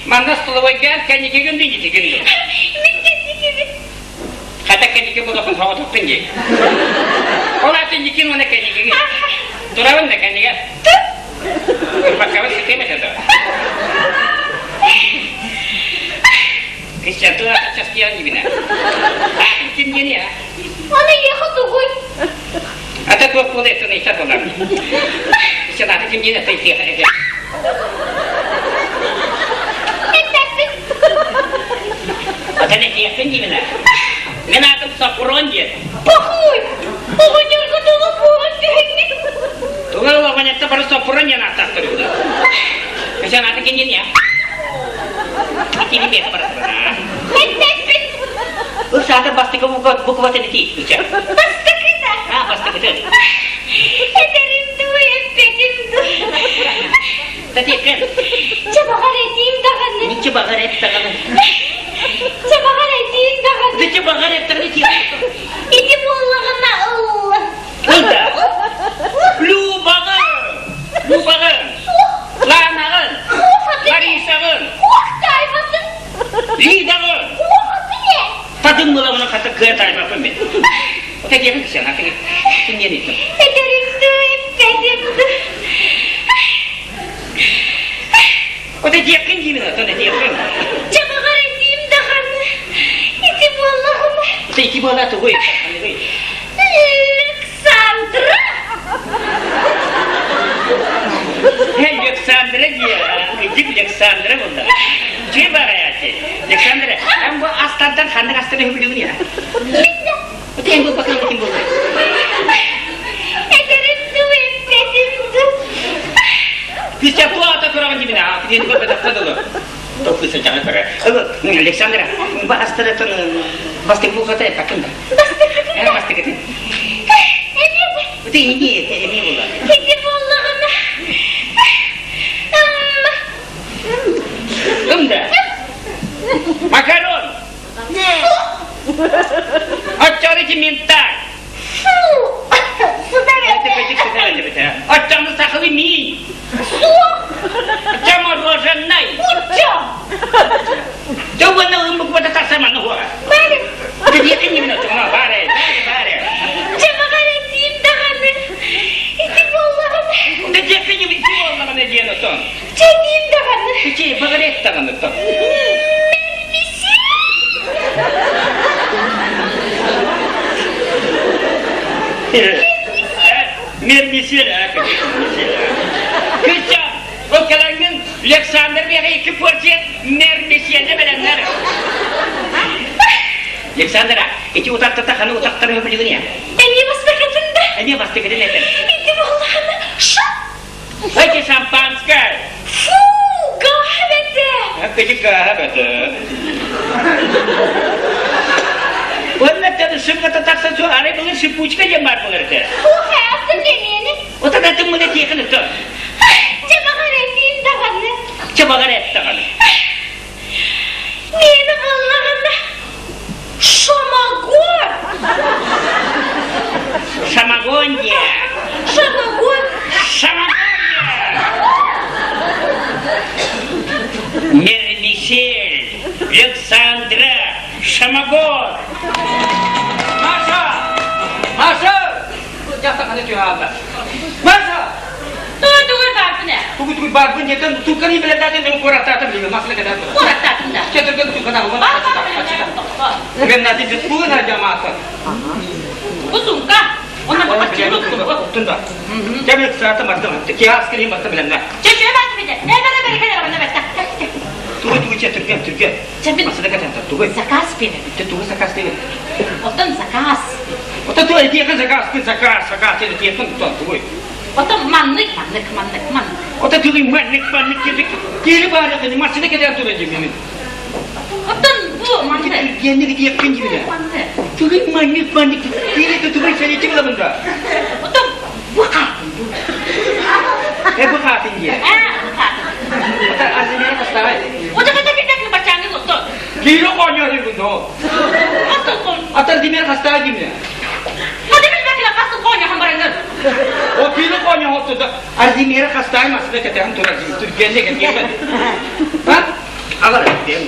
Mandas tuluwa gel kendiki gündü gitti gündü. Hatta kendiki bu da hava tuttun ki. Ola tendikin ona kendiki. Duravın da kendike. Bakalım sıkıyım etedi. Kız çatı çaskiyan gibi ne? Kim yeni ya? Ona yakıtı koy. Ata tuak pula itu nih satu lagi. Bisa nanti kim yeni saya siap. Ata ne siapin gimana? Men adım sapuron dia. Похуй! Похуй, готова полностью. Tunggal lawannya itu baru sapuron yang atas terus. Bisa nanti kim yeni ya? Ini biasa pada sana. Usaha pasti kamu buku baca di sini. Pasti kita. Ah, pasti betul. Ederim efendim. Tadi kan, Coba karetim tangan. ini coba karet tangan. Coba karetim tangan. Itu coba karet tangan siapa? Ini mullah kena Allah. Tidak. Lu banget. Lanakan. Larisakan. Wah, kaymasın. Lidakan. Wah, ne? Tadın mula bana kata kaya tayma pun ben. Tadi yang kesana tadi. Sendiri itu. Ederim efendim. O da diyakin gimana? Tuh diyakin. Coba karetim tangan. Ini mullah kena. Itu iki bola tuh gue. Alexandra. Hey, Alexandra. Александра diye, gidip Alexandra bunda. Cüye var hayatı. Alexandra, ben bu aslandan kandık aslanı biliyorum ya. Bu da bu bakalım kim bu? Ederim su etmedim su. Biz ya bu ata kuraman gibi ne? Yeni bir bedafta dolu. Toplu seçen para. Alexandra, bu aslanın bastık bu kata yakında. Bastık ettin. Bu da iyi, iyi bu. Gidip Allah'ına. Bunda. Makaron. Ne? Açarı mintar. Su. Su da Hadi ne? peki sıkıntı biter. Açamı saklı mi? Su. Açamı rojan nay. Uçam. Coba na umuk pada tasama na huwa. Bari. Jadi kan ni na tuma bare. Cama karetiyim daha ne? Gidip Allah'ına. Jadi kan ni bisu Allah na dia na ton. Çekeyim daha ne? Kici bagare ta na ton. Mermisir ha Kıçan o kalanın Alexander bir iki porsiyon mermisiyene belenler. Alexandra, iki utak hanı utakları yapıyor ya. Eni bastıkatında. Niye bastı kadın neden? Gidip Allah'ına. Şap. Hadi şampanska. Fuu. Kahvede. Peki kahve. Wannan tadı sırka tataksa su araya bulun sıpuçka yemar bulurdu. Bu hayatın deneyeni. O da katın bunu tiyakını tut. Cama karetiyim daha ne? Çabalar et takanı. Neydi Allah'ına? Şamagon. Samagonya. Şamagon. Samagonya. Mermisel. Alexandra. Samagon. Masha. Jatuh ada jualan. Masha. Tuh bak ne? Tunggu bagun dia kan tukar ni bela datang dengan kurang datang dengan masalah kita. Kurat tatında. Kita kan tukar dah. Bak. Ben nanti disebut aja masa. Uzun ka. Ona bak çabuk. Tunda. Jangan serata masa masa. Kias kiri masa belanda. Çeşme bak bir de. Ne kadar bereket var ne bak. Tunggu Türkiye. Çabuk. Masalah kata tunggu. Zakas beni. Tunggu sakas dia. Otan zakas. Otak tu dia kan sakas dia kan tunggu. Otan manlık. Otak tu manik kiri bana kan masalah kata tu aja ini. Otan bu manlık. Dia kan gibi dah. Tunggu manik kiri tu tunggu saya cakap benda. Otan bu katın. Bu katin dia. Bu katın. Otak azminya kasih. Otan kata kita ke bacaan otan. Kilo konya dia benda. Otan. Atar di mana kasih aja ni. Hadi bir bak lapas konya hambarangan. O kilo konya hotu da. Arzi mera kasih masalah kata ham turun. Türkiye ne kan dia. Ha? Agar dia.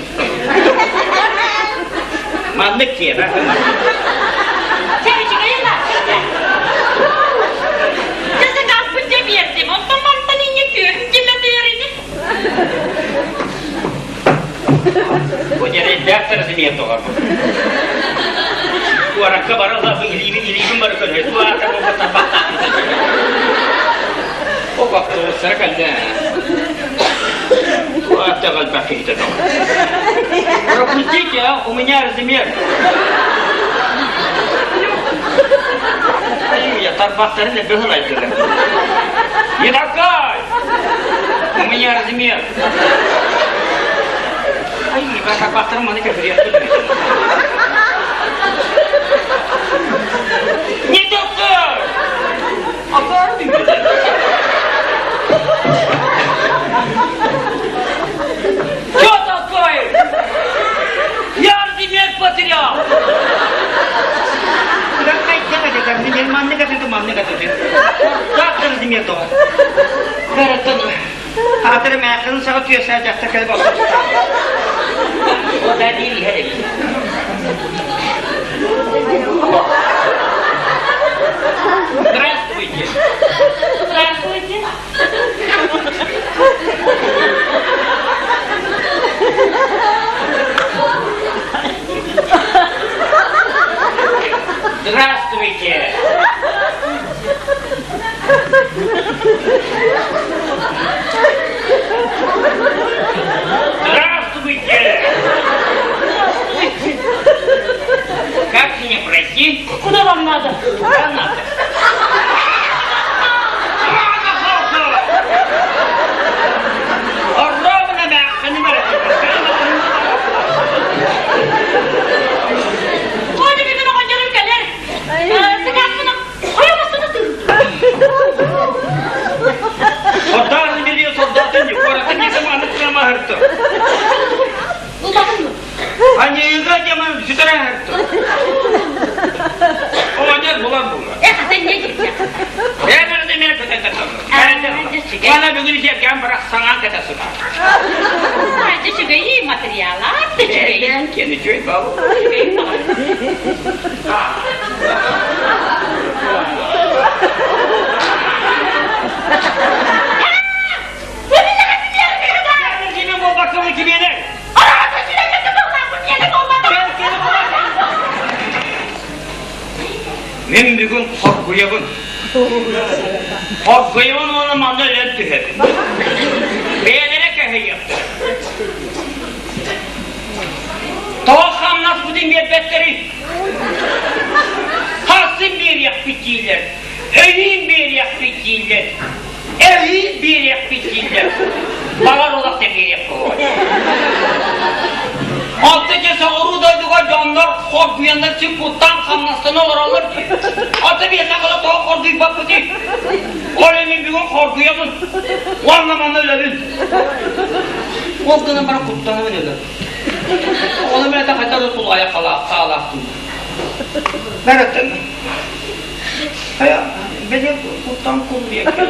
Manlık ki ben. Çevir çıkayım da. Ceza gaspın cebiyerdim. Ondan mantan inyetiyor. Kimle duyarını? Bu jadi doktor sini tu aku. Tu orang kabar Allah ilmu baru kerja. Tu orang kamu bertambah. Oh waktu serkan dia. Tu ada kalau pakai itu tu. Orang putih ya, umumnya rezimir. Ayo ya tarbaktarın da böyle aydılar. Yedakay. Umumnya rezimir. Ay, bak baktım mana kebiriyor. Ne doktor? Apa diyor? Çok doktor. Yardım et patria. Udah kayak jangan dekat ni mana kata tu mana kata tu. Doktor dimir tu. Beratun. Hadir mekan sangat biasa aja tak kalau bapak. Oh tadi lihat ini. Здравствуйте. Здравствуйте. Здравствуйте. Şike. Bana bugün içerken bırak sana kadar sıkar. Bence şike iyi materyaller. Şike iyi. Ben kendi köy babu. Şike iyi. Kimin bu bakımı kim yener? Ben bugün korkuyabın. Korkuyabın onu mandı öyle tüher. Beğenerek kahve yaptı. Tavakam nasıl bu din müebbetleri? Hasım bir yak bitkiler. Öğün bir yak bitkiler. Öğün bir yak bitkiler. Bağır olak da bir yak kovar. Altı kese orudaydığa canlar korkuyanlar için kuttan kanlasını olur alır ki. Altı bir yerine kadar daha korkuyu bak bu değil. Olemin bir gün korkuyamın. O anlamanda ölerin. O günün bana kuttanımın öler. Onu bile de hatta Resulullah ayakalaktım. Ben ettim. Hayır, beni kuttan kul diye geldim.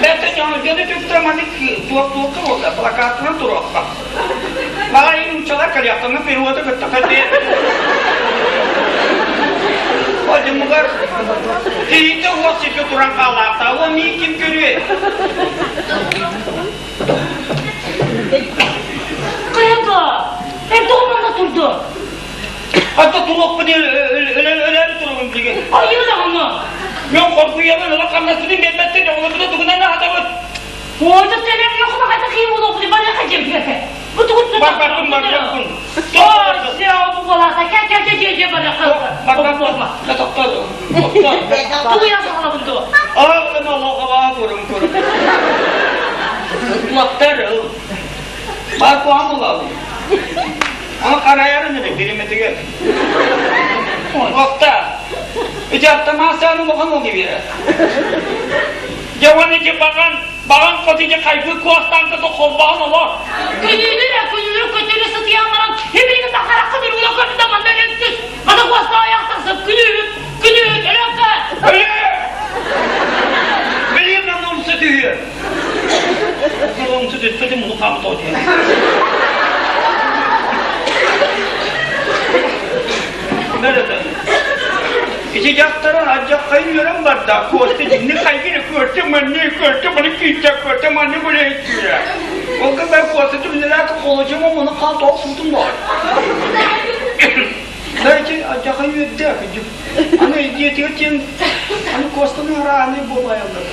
Ben de canım gene tüftürmedik ki tuğuk oldu, plakatına durup bak. Bana iyi uçalar kal yaptığımda peruada gıttak diye. Hadi mugar, iyi de ulaşıp duran kalakta, o mi kim görüyor? Kayaka, evde olmanda durdu. Hatta tuğuk mu diye öyle durumun gibi. Hayır da onu. Ben korkuyamam, ola kanlasını gelmezse de onu bile duğuna ne adamı? Orada senin yok mu kadar kıyım olur diye bana kaçayım piyasa. Bu tuğut Bak bakın. Oh, ya bu balasa gel bana kal. Bak. Ne doktor? Bu yazıkla bunu. Ağlım Allah'a vurum. Doktor. Bak bu amulalı. Ama karayarın dedik, dilimeti gel. Doktor. İcabda masanı bakın o gibi. Jawan içi bakan kotice kaybı kuastan kıtı kovbağın olur. Gününü kötülü sıtıyanların hepiniz akarak kıdır ulan kötü zaman önemsiz. Ana kuasta ayaktasın günü elakka. Öyle! Benim ben onu sütüyor. Onu sütüyor, bunu kamı toğuyor. Nerede? İçi yaktaran acak kaymıyorum var da kostu ne kaygını kostu bana küçük kostu bana böyle istiyor. O kadar kostu neler ki kolacağım ama onu kaldı olsun var. Belki acak kaymıyor diye küçük. Hani diyetiyorken hani kostunun arağını bulayalım.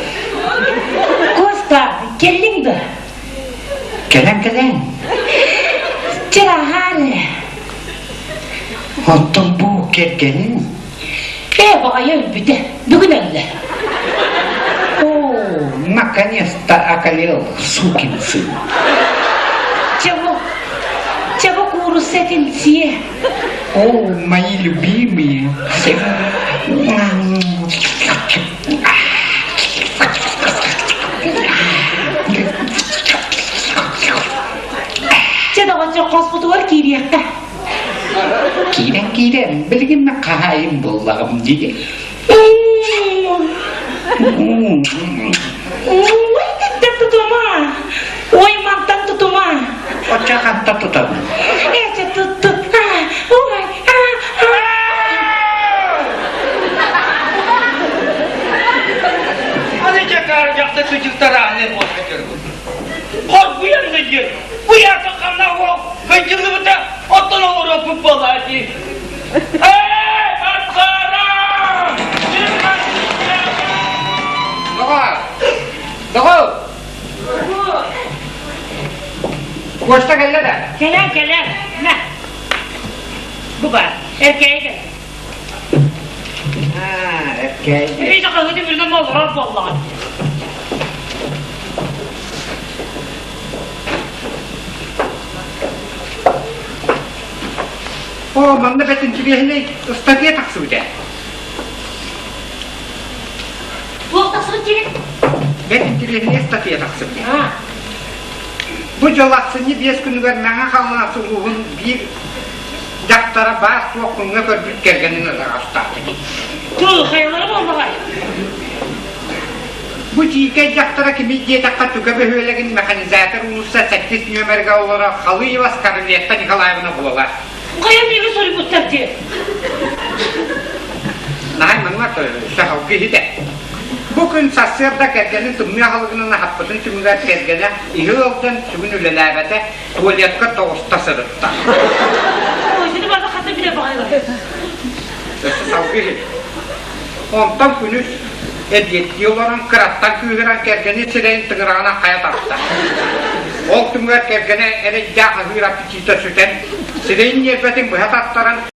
Kosta gelin de. Gelen. Cerahane. Otun bu gelgenin. Bakayım bir de bugün öyle. Наконец-то околел, сукин сын. Çabuk uğruz setilsiye. О, мои любимые. Çadavaca kosmutu var ki riyakta. Kiren, bilgin kahayım bollağım diye. Tutuma. Oy mantan tutuma. Ocakanta tutalım. Tut. Hani çakaracakta çocuklara anne boşaltır. Korkuyan da gir. Bu yaşta kanlar o. Kaçırdı da ottan olur o futbolar ki. Hey Batsara! Doğu! Koşta gelle de. Gelen. Ne? Bu var. Erkeğe gel. Erkeğe. Bir dakika hadi birden olur vallahi. Bana betin çiviğini ıslatiye taksı bir de. Bu haftasını gelin. Betin çiviğini ıslatiye taksı bir de. Ha. Bu jalaksını 5 gün vermene kalına suluğun bir daktara bas soğukluğuna gördük gelgenini rastladı. Tuğ hayırları mı olmalı? Bu çiğke daktara kimi diye dakika tüke böylekin mekanizatör ulusa 8 nömerge olarak halı yuvas Karoliyetta Nikolayevna bulalar. Kayın bir soru mutlaka. Nahay manlar şahavkı hide. Bugün sassırda kergenin tümüya halıgının hapıtın tümüler kergene iyi oldan tümün ülelabete tuvaletka toğusta sırıtta. Şimdi bana katı bile bağırıyor. Sesi savkı hide. Ondan günüz ediyetli olarak kırattan kühüren kergeni sireyin tığırağına kaya taktı. Ol tümüler kergene ere dağ hıyra piçita süten sireyin yerbetin bu hatatların